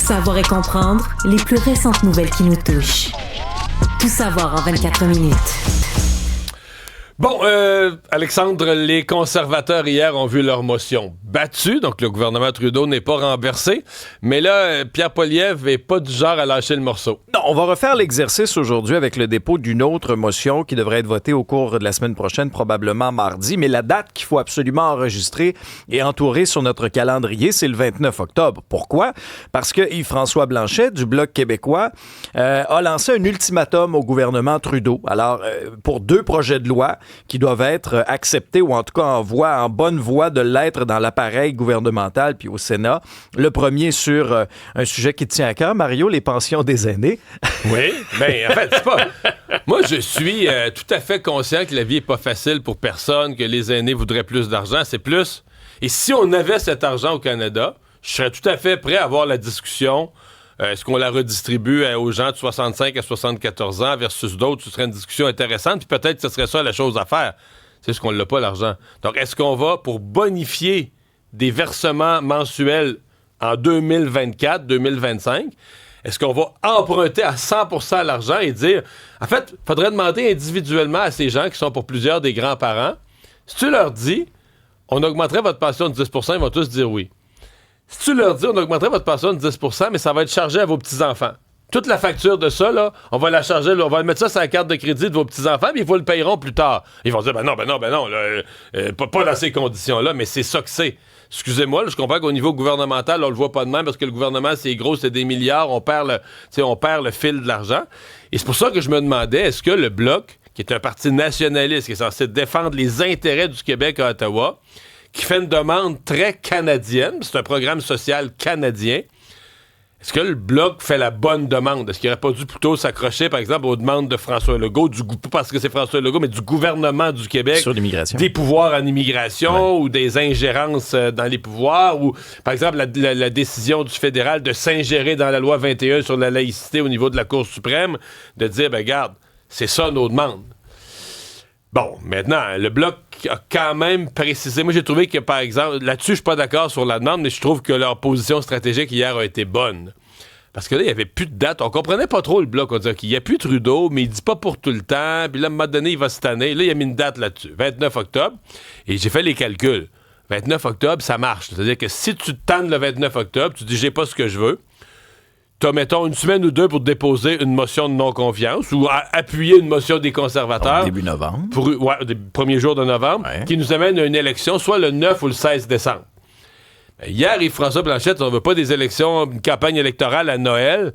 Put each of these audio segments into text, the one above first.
Savoir et comprendre les plus récentes nouvelles qui nous touchent. Tout savoir en 24 minutes. Bon, Alexandre, les conservateurs hier ont vu leur motion battue, donc le gouvernement Trudeau n'est pas renversé, mais là, Pierre Poilievre n'est pas du genre à lâcher le morceau. Non, on va refaire l'exercice aujourd'hui avec le dépôt d'une autre motion qui devrait être votée au cours de la semaine prochaine, probablement mardi, mais la date qu'il faut absolument enregistrer et entourer sur notre calendrier, c'est le 29 octobre. Pourquoi? Parce que Yves-François Blanchet, du Bloc québécois, a lancé un ultimatum au gouvernement Trudeau. Alors, pour 2 projets de loi qui doivent être acceptés ou en tout cas en bonne voie de l'être dans l'appareil gouvernemental puis au Sénat. Le premier sur un sujet qui tient à cœur, Mario, les pensions des aînés. Oui, bien en fait, c'est pas... Moi, je suis tout à fait conscient que la vie est pas facile pour personne, que les aînés voudraient plus d'argent, c'est plus... Et si on avait cet argent au Canada, je serais tout à fait prêt à avoir la discussion. Est-ce qu'on la redistribue aux gens de 65 à 74 ans versus d'autres? Ce serait une discussion intéressante, puis peut-être que ce serait ça la chose à faire. C'est ce qu'on l'a pas, l'argent. Donc, est-ce qu'on va, pour bonifier des versements mensuels en 2024, 2025, est-ce qu'on va emprunter à 100% l'argent et dire... En fait, il faudrait demander individuellement à ces gens qui sont pour plusieurs des grands-parents, si tu leur dis, on augmenterait votre pension de 10%, ils vont tous dire oui. Si tu leur dis, on augmenterait votre pension de 10%, mais ça va être chargé à vos petits-enfants. Toute la facture de ça, là, on va la charger, là, on va mettre ça sur la carte de crédit de vos petits-enfants, puis ils vous le payeront plus tard. Ils vont dire, ben non, là, pas dans ces conditions-là, mais c'est ça que c'est. Excusez-moi, là, je comprends qu'au niveau gouvernemental, on le voit pas de même, parce que le gouvernement, c'est gros, c'est des milliards, on perd le fil de l'argent. Et c'est pour ça que je me demandais, est-ce que le Bloc, qui est un parti nationaliste, qui est censé défendre les intérêts du Québec à Ottawa, qui fait une demande très canadienne, c'est un programme social canadien. Est-ce que le Bloc fait la bonne demande? Est-ce qu'il n'aurait pas dû plutôt s'accrocher, par exemple, aux demandes de François Legault, pas parce que c'est François Legault, mais du gouvernement du Québec, sur l'immigration, des pouvoirs en immigration, ou des ingérences dans les pouvoirs, ou, par exemple, la décision du fédéral de s'ingérer dans la loi 21 sur la laïcité au niveau de la Cour suprême, de dire, ben regarde, c'est ça nos demandes. Bon, maintenant, le Bloc a quand même précisé. Moi, j'ai trouvé que, par exemple, là-dessus, je suis pas d'accord sur la demande, mais je trouve que leur position stratégique hier a été bonne. Parce que là, il n'y avait plus de date. On comprenait pas trop le Bloc. On disait qu'il n'y a plus Trudeau, mais il dit pas pour tout le temps. Puis là, à un moment donné, il va cette année. Là, il a mis une date là-dessus, 29 octobre. Et j'ai fait les calculs. 29 octobre, ça marche. C'est-à-dire que si tu te tannes le 29 octobre, tu dis j'ai pas ce que je veux, t'as, mettons, une semaine ou deux pour déposer une motion de non-confiance ou appuyer une motion des conservateurs. Début novembre. Des premiers jours de novembre, qui nous amène à une élection, soit le 9 ou le 16 décembre. Hier, Yves-François Blanchet, on veut pas des élections, une campagne électorale à Noël.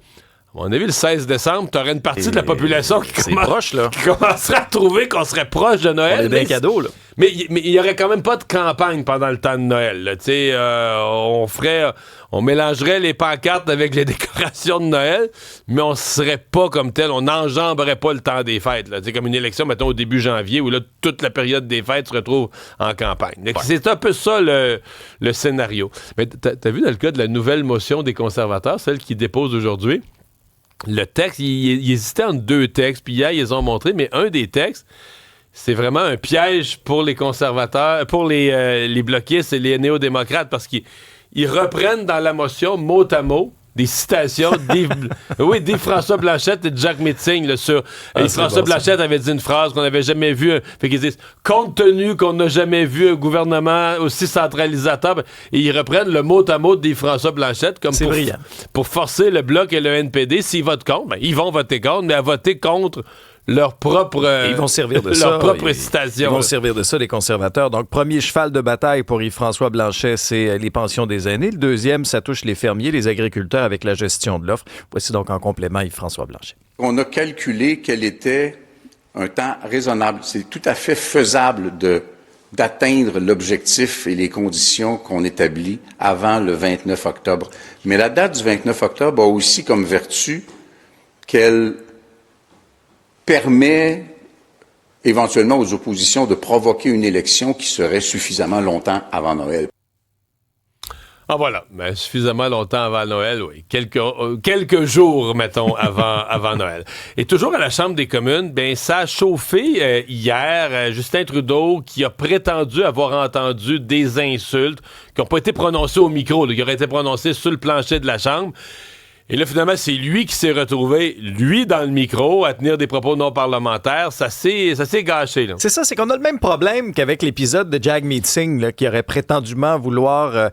À mon avis, le 16 décembre, t'aurais une partie de la population qui commencerait à trouver qu'on serait proche de Noël. On est bien cadeau, là. Mais il y aurait quand même pas de campagne pendant le temps de Noël. Tu sais, on mélangerait les pancartes avec les décorations de Noël, mais on serait pas comme tel, on n'enjamberait pas le temps des fêtes. Tu sais, comme une élection, mettons, au début janvier, où là, toute la période des fêtes se retrouve en campagne. Donc, c'est un peu ça le scénario. Mais t'as vu dans le cas de la nouvelle motion des conservateurs, celle qu'ils déposent aujourd'hui, le texte, il hésitait entre 2 textes, puis hier, ils les ont montré, mais un des textes, c'est vraiment un piège pour les conservateurs, pour les bloquistes et les néo-démocrates, parce qu'ils reprennent dans la motion, mot à mot, des citations d'Yves François Blanchette et de Jacques Meeting là, sur François Blanchette avait dit une phrase qu'on n'avait jamais vue, fait qu'ils disent compte tenu qu'on n'a jamais vu un gouvernement aussi centralisateur, et ils reprennent le mot à mot d'Yves François Blanchette comme pour forcer le Bloc et le NPD, s'ils votent contre, ben, ils vont voter contre, mais à voter contre leur propre ils vont servir de leur propre citation. Ils vont servir de ça, les conservateurs. Donc, premier cheval de bataille pour Yves-François Blanchet, c'est les pensions des aînés. Le deuxième, ça touche les fermiers, les agriculteurs avec la gestion de l'offre. Voici donc en complément Yves-François Blanchet. On a calculé quel était un temps raisonnable. C'est tout à fait faisable d'atteindre l'objectif et les conditions qu'on établit avant le 29 octobre. Mais la date du 29 octobre a aussi comme vertu qu'elle permet éventuellement aux oppositions de provoquer une élection qui serait suffisamment longtemps avant Noël. Ah voilà, ben, suffisamment longtemps avant Noël, oui. Quelques jours, mettons, avant Noël. Et toujours à la Chambre des communes, ben ça a chauffé hier. Justin Trudeau, qui a prétendu avoir entendu des insultes qui n'ont pas été prononcées au micro, qui auraient été prononcées sur le plancher de la Chambre. Et là, finalement, c'est lui qui s'est retrouvé, lui, dans le micro, à tenir des propos non parlementaires. Ça s'est gâché, là. C'est ça, c'est qu'on a le même problème qu'avec l'épisode de Jagmeet Singh, là, qui aurait prétendument vouloir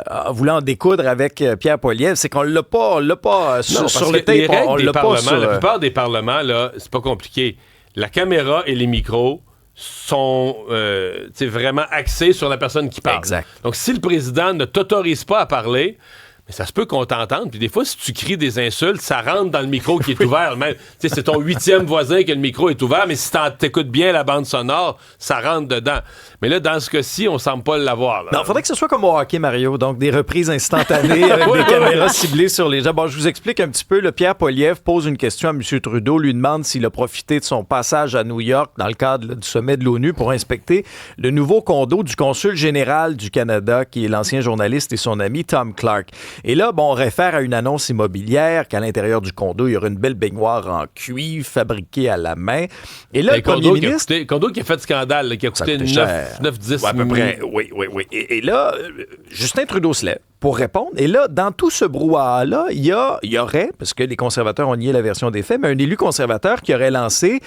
en découdre avec Pierre Poilievre. C'est qu'on l'a pas sur le tape, on l'a pas sur... La plupart des parlements, là, c'est pas compliqué. La caméra et les micros sont vraiment axés sur la personne qui parle. Exact. Donc, si le président ne t'autorise pas à parler... Mais ça se peut qu'on t'entende. Puis des fois, si tu cries des insultes, ça rentre dans le micro qui est ouvert. Même, c'est ton 8e voisin que le micro est ouvert, mais si t'écoutes bien la bande sonore, ça rentre dedans. Mais là, dans ce cas-ci, on semble pas l'avoir. Là. Non, il faudrait que ce soit comme au hockey, Mario. Donc, des reprises instantanées avec des caméras ciblées sur les gens. Bon, je vous explique un petit peu. Le Pierre Poilievre pose une question à M. Trudeau, lui demande s'il a profité de son passage à New York dans le cadre du sommet de l'ONU pour inspecter le nouveau condo du consul général du Canada, qui est l'ancien journaliste et son ami Tom Clark. Et là, on réfère à une annonce immobilière qu'à l'intérieur du condo, il y aura une belle baignoire en cuivre fabriquée à la main. Et là, le premier ministre... Condo qui a fait scandale, là, qui a coûté 9-10 à peu près. Oui. Et là, Justin Trudeau se lève pour répondre. Et là, dans tout ce brouhaha-là, il y aurait, parce que les conservateurs ont nié la version des faits, mais un élu conservateur qui aurait lancé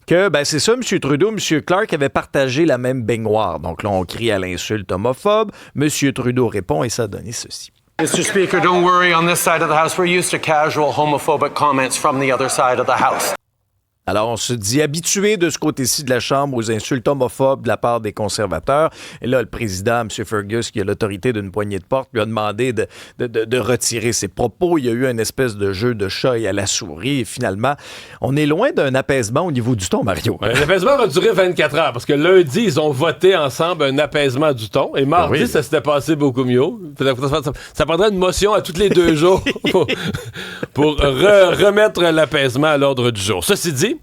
que, c'est ça, M. Trudeau, M. Clark avaient partagé la même baignoire. Donc là, on crie à l'insulte homophobe. M. Trudeau répond et ça a donné ceci. Mr. Speaker, don't worry. On this side of the House, we're used to casual homophobic comments from the other side of the House. Alors, on se dit habitué de ce côté-ci de la Chambre aux insultes homophobes de la part des conservateurs. Et là, le président, M. Fergus, qui a l'autorité d'une poignée de porte, lui a demandé de retirer ses propos. Il y a eu une espèce de jeu de chat et à la souris. Et finalement, on est loin d'un apaisement au niveau du ton, Mario. L'apaisement va durer 24 heures parce que lundi, ils ont voté ensemble un apaisement du ton. Et mardi, ça s'était passé beaucoup mieux. Ça prendrait une motion à tous les 2 jours pour remettre l'apaisement à l'ordre du jour. Ceci dit,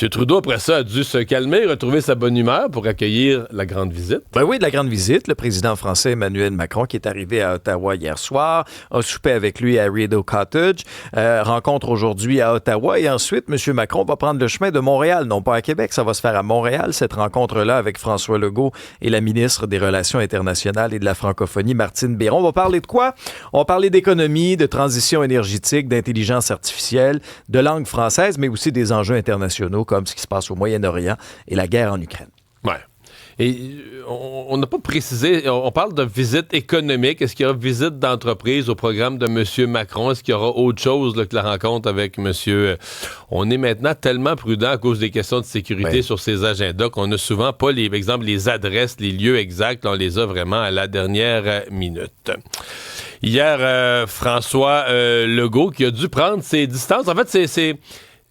M. Trudeau, après ça, a dû se calmer, retrouver sa bonne humeur pour accueillir la grande visite. Oui, de la grande visite. Le président français Emmanuel Macron, qui est arrivé à Ottawa hier soir, a soupé avec lui à Rideau Cottage, rencontre aujourd'hui à Ottawa, et ensuite, M. Macron va prendre le chemin de Montréal, non pas à Québec. Ça va se faire à Montréal, cette rencontre-là, avec François Legault et la ministre des Relations internationales et de la francophonie, Martine Biron. On va parler de quoi? On va parler d'économie, de transition énergétique, d'intelligence artificielle, de langue française, mais aussi des enjeux internationaux, comme ce qui se passe au Moyen-Orient et la guerre en Ukraine. Ouais. Et on n'a pas précisé, on parle de visite économique. Est-ce qu'il y aura visite d'entreprise au programme de M. Macron? Est-ce qu'il y aura autre chose là, que la rencontre avec M. On est maintenant tellement prudent à cause des questions de sécurité sur ces agendas qu'on n'a souvent pas, les adresses, les lieux exacts. Là, on les a vraiment à la dernière minute. Hier, François Legault qui a dû prendre ses distances. En fait, c'est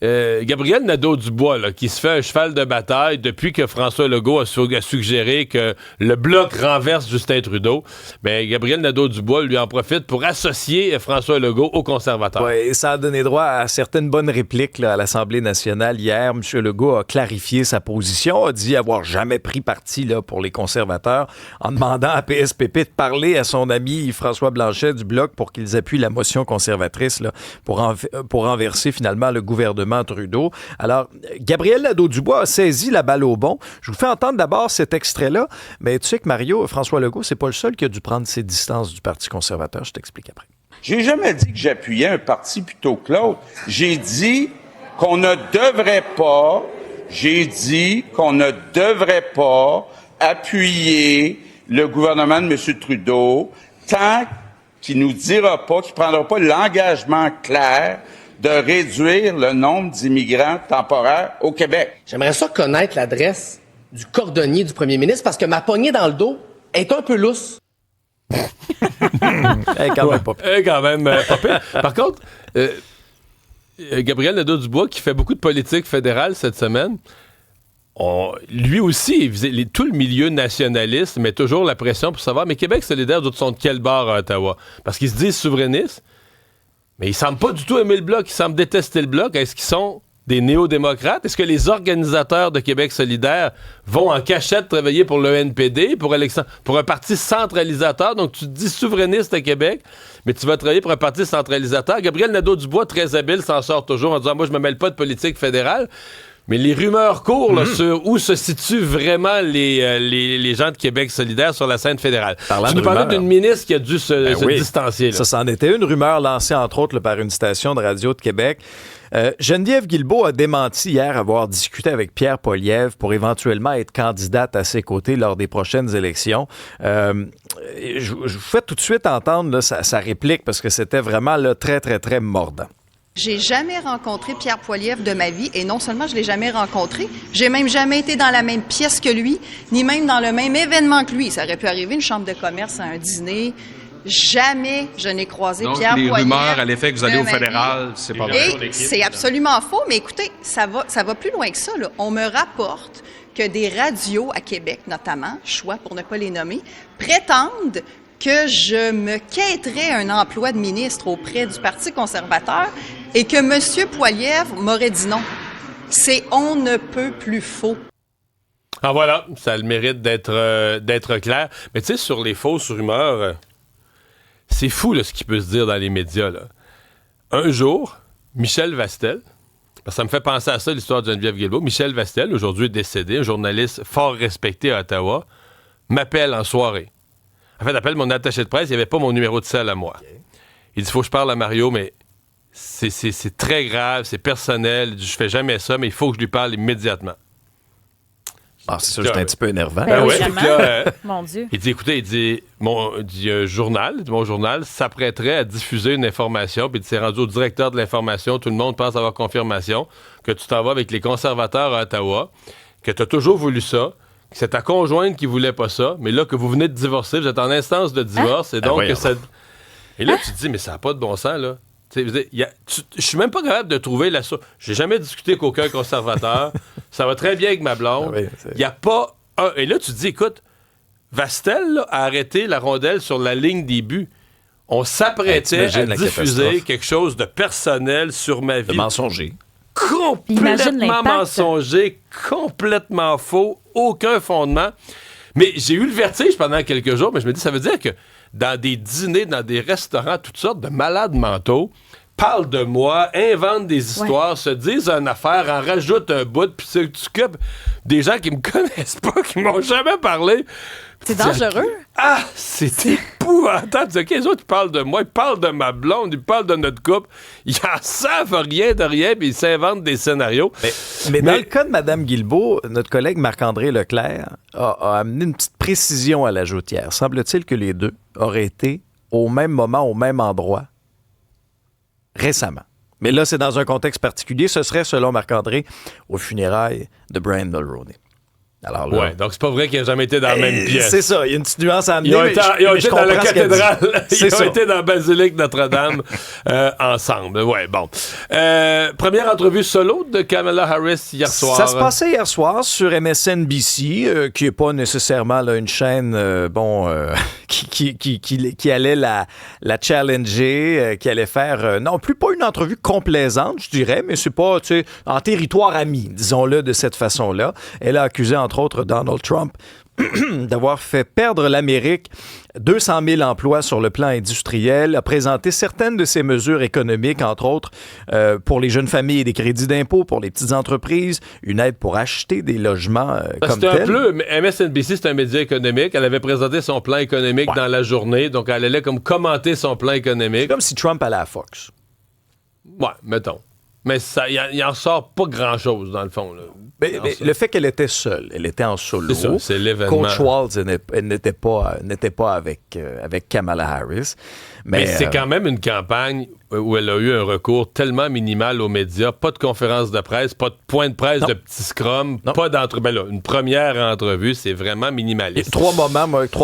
Gabriel Nadeau-Dubois, là, qui se fait un cheval de bataille depuis que François Legault a suggéré que le Bloc renverse Justin Trudeau. Ben, Gabriel Nadeau-Dubois lui en profite pour associer François Legault aux conservateurs. Oui, et ça a donné droit à certaines bonnes répliques là, à l'Assemblée nationale. Hier, M. Legault a clarifié sa position, a dit avoir jamais pris parti là, pour les conservateurs, en demandant à PSPP de parler à son ami François Blanchet du Bloc pour qu'ils appuient la motion conservatrice là, pour renverser finalement le gouvernement Trudeau. Alors, Gabriel Nadeau-Dubois a saisi la balle au bon. Je vous fais entendre d'abord cet extrait-là, mais tu sais que Mario, François Legault, c'est pas le seul qui a dû prendre ses distances du Parti conservateur. Je t'explique après. J'ai jamais dit que j'appuyais un parti plutôt que l'autre. J'ai dit qu'on ne devrait pas appuyer le gouvernement de M. Trudeau tant qu'il nous dira pas, qu'il prendra pas l'engagement clair de réduire le nombre d'immigrants temporaires au Québec. J'aimerais ça connaître l'adresse du cordonnier du premier ministre parce que ma poignée dans le dos est un peu lousse. Quand même pas pire. Par contre, Gabriel Nadeau-Dubois, qui fait beaucoup de politique fédérale cette semaine, lui aussi, tout le milieu nationaliste met toujours la pression pour savoir, mais Québec solidaire, d'autres sont de quel bord à Ottawa? Parce qu'ils se disent souverainistes, mais ils semblent pas du tout aimer le Bloc, ils semblent détester le Bloc. Est-ce qu'ils sont des néo-démocrates? Est-ce que les organisateurs de Québec solidaire vont en cachette travailler pour le NPD, pour un parti centralisateur? Donc, tu te dis souverainiste à Québec, mais tu vas travailler pour un parti centralisateur. Gabriel Nadeau-Dubois, très habile, s'en sort toujours en disant « Moi, je me mêle pas de politique fédérale ». Mais les rumeurs courent là, sur où se situent vraiment les gens de Québec solidaire sur la scène fédérale. Tu nous parlais d'une ministre qui a dû se distancier. Là. Ça, c'en était une rumeur lancée, entre autres, là, par une station de radio de Québec. Geneviève Guilbeault a démenti hier avoir discuté avec Pierre Poilievre pour éventuellement être candidate à ses côtés lors des prochaines élections. Je vous fais tout de suite entendre là, sa réplique parce que c'était vraiment là, très, très, très mordant. J'ai jamais rencontré Pierre Poilievre de ma vie et non seulement je l'ai jamais rencontré, j'ai même jamais été dans la même pièce que lui, ni même dans le même événement que lui. Ça aurait pu arriver une chambre de commerce à un dîner. Jamais je n'ai croisé Pierre Poilievre. Donc, les rumeurs à l'effet que vous allez au fédéral, c'est pas vrai. Et c'est absolument faux, mais écoutez, ça va plus loin que ça, là. On me rapporte que des radios à Québec, notamment, choix pour ne pas les nommer, prétendent que je me quêterais un emploi de ministre auprès du Parti conservateur et que M. Poilievre m'aurait dit non. C'est on ne peut plus faux. Ah voilà, ça a le mérite d'être clair. Mais tu sais, sur les fausses rumeurs, c'est fou là, ce qui peut se dire dans les médias. Là. Un jour, Michel Vastel, parce que ça me fait penser à ça, l'histoire de Geneviève Guilbeault, Michel Vastel, aujourd'hui décédé, un journaliste fort respecté à Ottawa, m'appelle en soirée. En fait, appelle mon attaché de presse, il n'y avait pas mon numéro de cell à moi. Okay. Il dit, il faut que je parle à Mario, mais c'est très grave, c'est personnel, je fais jamais ça, mais il faut que je lui parle immédiatement. Ah, c'est sûr, c'est un petit peu énervant. Ben oui, mon Dieu. Il dit, écoutez, il dit, mon journal s'apprêterait à diffuser une information, puis il s'est rendu au directeur de l'information, tout le monde pense avoir confirmation, que tu t'en vas avec les conservateurs à Ottawa, que tu as toujours voulu ça, que c'est ta conjointe qui voulait pas ça, mais là, que vous venez de divorcer, vous êtes en instance de divorce, et donc que ça... Et là, tu te dis, mais ça n'a pas de bon sens, là. Je suis même pas capable de trouver la source. J'ai jamais discuté avec aucun conservateur. Ça va très bien avec ma blonde. Il n'y a pas un... Et là, tu te dis, écoute, Vastel là, a arrêté la rondelle sur la ligne des buts. On s'apprêtait à diffuser quelque chose de personnel sur ma vie. De mensonger. Complètement mensonger, complètement faux, aucun fondement. Mais j'ai eu le vertige pendant quelques jours, mais je me dis, ça veut dire que dans des dîners, dans des restaurants, toutes sortes de malades mentaux parlent de moi, inventent des histoires, se disent une affaire, en rajoutent un bout, puis c'est des gens qui me connaissent pas, qui m'ont jamais parlé. C'est dangereux. Ah, c'est épouvantable. OK, les autres, ils parlent de moi, ils parlent de ma blonde, ils parlent de notre couple. Ils en savent rien de rien, puis ils s'inventent des scénarios. Mais dans le cas de Mme Guilbeault, notre collègue Marc-André Leclerc a amené une petite précision à la joutière. Semble-t-il que les deux auraient été au même moment, au même endroit, récemment. Mais là, c'est dans un contexte particulier. Ce serait, selon Marc-André, aux funérailles de Brian Mulroney. Alors là, ouais, donc c'est pas vrai qu'ils n'ont jamais été dans la même pièce. C'est ça, il y a une petite nuance à amener. Ils ont été dans la cathédrale. Ils ont été dans la basilique Notre-Dame ensemble. Ouais, bon. Première entrevue solo de Kamala Harris hier soir. Ça se passait hier soir sur MSNBC, qui n'est pas nécessairement là, une chaîne qui allait la challenger, qui allait faire non plus pas une entrevue complaisante, je dirais, mais c'est pas, tu sais, en territoire ami, disons-le de cette façon-là. Elle a accusé entre autres Donald Trump d'avoir fait perdre l'Amérique 200 000 emplois sur le plan industriel, a présenté certaines de ses mesures économiques, entre autres pour les jeunes familles et des crédits d'impôt, pour les petites entreprises, une aide pour acheter des logements comme tel. MSNBC, c'est un média économique. Elle avait présenté son plan économique dans la journée, donc elle allait comme commenter son plan économique. C'est comme si Trump allait à Fox. Ouais, mettons. Mais il en sort pas grand-chose, dans le fond. Là. Mais le fait qu'elle était seule, elle était en solo. C'est ça, c'est l'événement. Coach Waltz, elle n'était pas avec Kamala Harris. Mais c'est quand même une campagne où elle a eu un recours tellement minimal aux médias. Pas de conférence de presse, pas de point de presse de petit scrum, pas d'entrevue. Ben là, une première entrevue, c'est vraiment minimaliste. Trois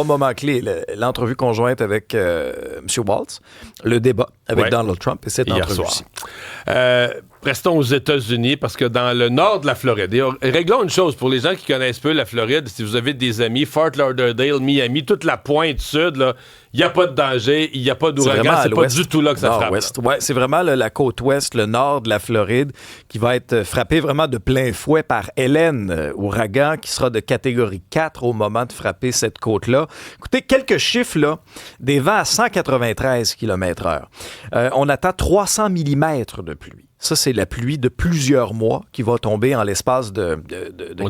moments clés. L'entrevue conjointe avec M. Waltz, le débat avec Donald Trump et cette entrevue-ci. Restons aux États-Unis parce que dans le nord de la Floride, et réglons une chose pour les gens qui connaissent peu la Floride, si vous avez des amis, Fort Lauderdale, Miami, toute la pointe sud, il n'y a pas de danger, il n'y a pas d'ouragan, c'est pas du tout là que ça frappe. Ouais, c'est vraiment la côte ouest, le nord de la Floride, qui va être frappé vraiment de plein fouet par Hélène, ouragan qui sera de catégorie 4 au moment de frapper cette côte-là. Écoutez, quelques chiffres, là, des vents à 193 km/h. On attend 300 mm de pluie. Ça, c'est la pluie de plusieurs mois qui va tomber en l'espace de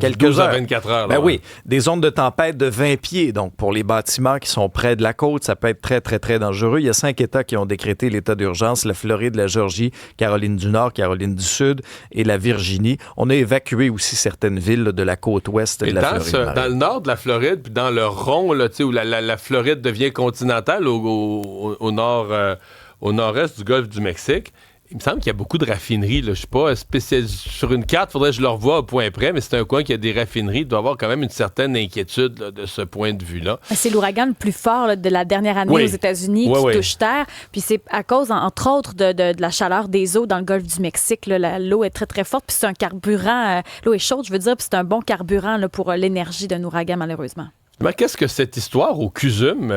quelques 12 heures. à 24 heures. Ben oui, des zones de tempête de 20 pieds. Donc, pour les bâtiments qui sont près de la côte, ça peut être très, très, très dangereux. Il y a 5 États qui ont décrété l'état d'urgence. La Floride, la Géorgie, Caroline du Nord, Caroline du Sud et la Virginie. On a évacué aussi certaines villes de la côte ouest de la Floride. Dans le nord de la Floride, puis dans le rond, là, où la Floride devient continentale au nord-est du golfe du Mexique, il me semble qu'il y a beaucoup de raffineries. Là. Je ne suis pas spécialiste sur une carte, il faudrait que je le revoie au point près, mais c'est un coin qui a des raffineries. Il doit y avoir quand même une certaine inquiétude là, de ce point de vue-là. C'est l'ouragan le plus fort là, de la dernière année aux États-Unis qui touche terre. Puis c'est à cause, entre autres, de la chaleur des eaux dans le golfe du Mexique. Là, l'eau est très, très forte. Puis c'est un carburant. L'eau est chaude, je veux dire. Puis c'est un bon carburant là, pour l'énergie d'un ouragan, malheureusement. Mais qu'est-ce que cette histoire au CUSUM?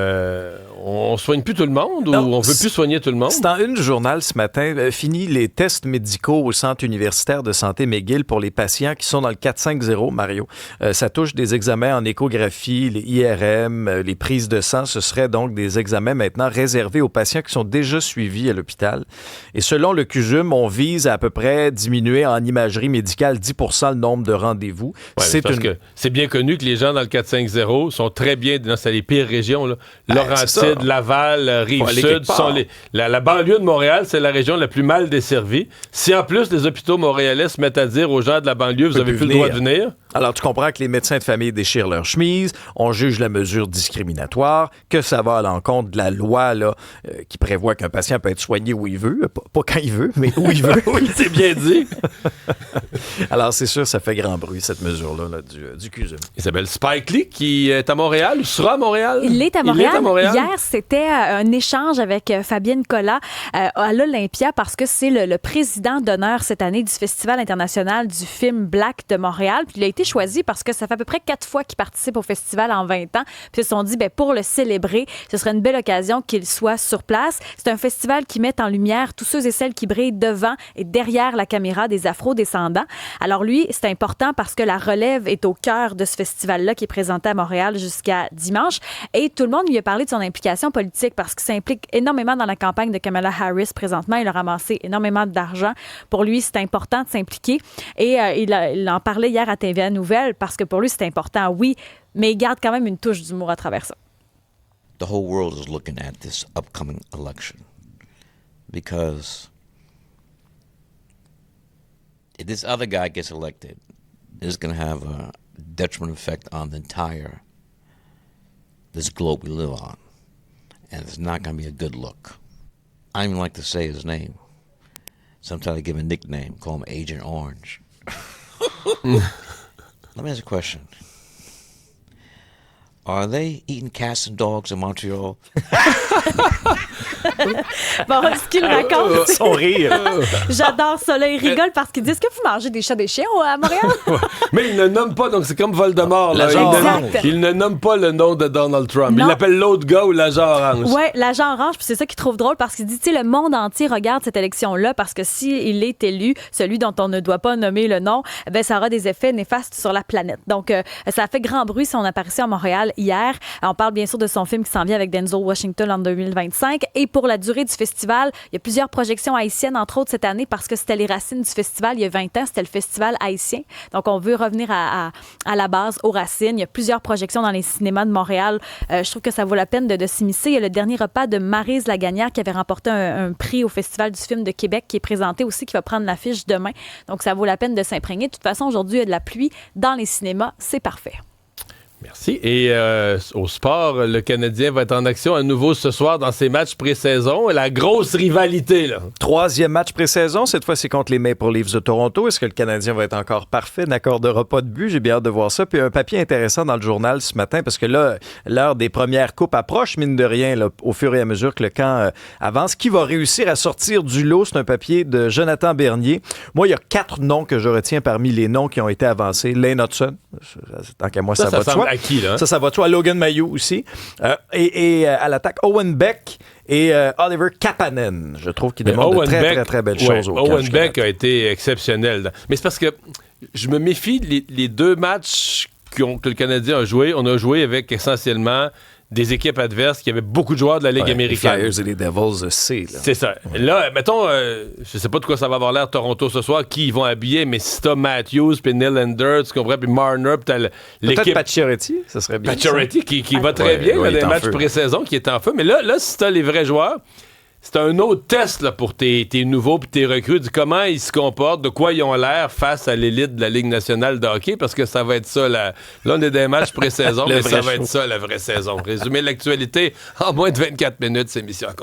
On soigne plus tout le monde ou on veut plus soigner tout le monde? C'est en une du journal ce matin. Fini les tests médicaux au Centre universitaire de santé McGill pour les patients qui sont dans le 450, Mario. Ça touche des examens en échographie, les IRM, les prises de sang. Ce seraient donc des examens maintenant réservés aux patients qui sont déjà suivis à l'hôpital. Et selon le CUSUM, on vise à peu près diminuer en imagerie médicale 10 % le nombre de rendez-vous. Ouais, parce que c'est bien connu que les gens dans le 450 sont très bien dans les pires régions. Là. Laurentides, Laval, Rive-Sud. La banlieue de Montréal, c'est la région la plus mal desservie. Si en plus les hôpitaux montréalais se mettent à dire aux gens de la banlieue, vous n'avez plus le droit de venir. Alors, tu comprends que les médecins de famille déchirent leur chemise, on juge la mesure discriminatoire, que ça va à l'encontre de la loi là, qui prévoit qu'un patient peut être soigné où il veut, pas quand il veut, mais où il veut. Oui, c'est bien dit. Alors, c'est sûr, ça fait grand bruit, cette mesure-là là, du CUSUM. Isabelle, Spike Lee, qui est à Montréal, ou sera à Montréal? Il est à Montréal. Hier, c'était un échange avec Fabienne Collat à l'Olympia parce que c'est le président d'honneur cette année du Festival international du film Black de Montréal. Puis il a été choisi parce que ça fait à peu près 4 fois qu'il participe au festival en 20 ans. Puis ils se sont dit, pour le célébrer, ce serait une belle occasion qu'il soit sur place. C'est un festival qui met en lumière tous ceux et celles qui brillent devant et derrière la caméra des Afro-descendants. Alors lui, c'est important parce que la relève est au cœur de ce festival-là qui est présenté à Montréal jusqu'à dimanche. Et tout le monde lui a parlé de son implication politique parce qu'il s'implique énormément dans la campagne de Kamala Harris présentement. Il a ramassé énormément d'argent. Pour lui, c'est important de s'impliquer. Et il en parlait hier à TVA Nouvelle parce que pour lui, c'est important, oui, mais il garde quand même une touche d'humour à travers ça. The whole world is looking at this upcoming election because if this other guy gets elected, it's going to have a detrimental effect on the entire this globe we live on, and it's not going to be a good look. I don't even like to say his name. Sometimes I give him a nickname, call him Agent Orange. Let me ask you a question. Are they eating cats and dogs in Montreal? Bon, ce qu'il raconte, son rire. J'adore ça. Là, il rigole parce qu'il dit, est-ce que vous mangez des chats des chiens à Montréal? Mais il ne nomme pas, donc c'est comme Voldemort. Là. Il ne nomme pas le nom de Donald Trump. Non. Il l'appelle l'autre gars ou l'agent orange. Oui, l'agent orange, puis c'est ça qu'il trouve drôle parce qu'il dit, tu sais, le monde entier regarde cette élection-là parce que s'il est élu, celui dont on ne doit pas nommer le nom, ben ça aura des effets néfastes sur la planète. Donc, ça a fait grand bruit son apparition à Montréal hier. On parle bien sûr de son film qui s'en vient avec Denzel Washington en 2025. Et pour la durée du festival, il y a plusieurs projections haïtiennes, entre autres cette année, parce que c'était les racines du festival. Il y a 20 ans, c'était le festival haïtien. Donc, on veut revenir à la base, aux racines. Il y a plusieurs projections dans les cinémas de Montréal. Je trouve que ça vaut la peine de s'immiscer. Il y a le dernier repas de Maryse Lagagnère qui avait remporté un prix au Festival du film de Québec qui est présenté aussi, qui va prendre l'affiche demain. Donc, ça vaut la peine de s'imprégner. De toute façon, aujourd'hui, il y a de la pluie dans les cinémas. C'est parfait. Merci. Et au sport, le Canadien va être en action à nouveau ce soir dans ses matchs pré-saison. La grosse rivalité, là. 3e match pré-saison, cette fois, c'est contre les Maple Leafs de Toronto. Est-ce que le Canadien va être encore parfait, n'accordera pas de but? J'ai bien hâte de voir ça. Puis un papier intéressant dans le journal ce matin, parce que là, l'heure des premières coupes approche, mine de rien, là, au fur et à mesure que le camp avance. Qui va réussir à sortir du lot? C'est un papier de Jonathan Bernier. Moi, il y a 4 noms que je retiens parmi les noms qui ont été avancés. Lane Hudson, tant qu'à moi, ça va de soi. À qui, là? Ça va de soi. Logan Mailloux aussi. Et à l'attaque, Owen Beck et Oliver Kapanen. Je trouve qu'il démontre de très, très belles choses au camp. Owen Beck a été exceptionnel. Mais c'est parce que je me méfie les 2 matchs que le Canadien a joué. On a joué avec essentiellement des équipes adverses qui avaient beaucoup de joueurs de la Ligue américaine. Les Flyers et les Devils, c'est. C'est ça. Là, mettons, je sais pas de quoi ça va avoir l'air Toronto ce soir, qui ils vont habiller, mais si t'as Matthews, puis Nylander, tu comprends, puis Marner, puis t'as l'équipe... Peut-être Pacioretty, ça serait bien. Pacioretty qui va très bien dans des matchs pré-saison, qui est en feu. Mais là, si t'as les vrais joueurs, c'est un autre test là, pour tes nouveaux puis tes recrues, de comment ils se comportent, de quoi ils ont l'air face à l'élite de la Ligue nationale de hockey, parce que ça va être ça. Là, on est des matchs pré-saison, mais ça va être ça, la vraie saison. Résumer l'actualité en moins de 24 minutes, c'est mission accomplie.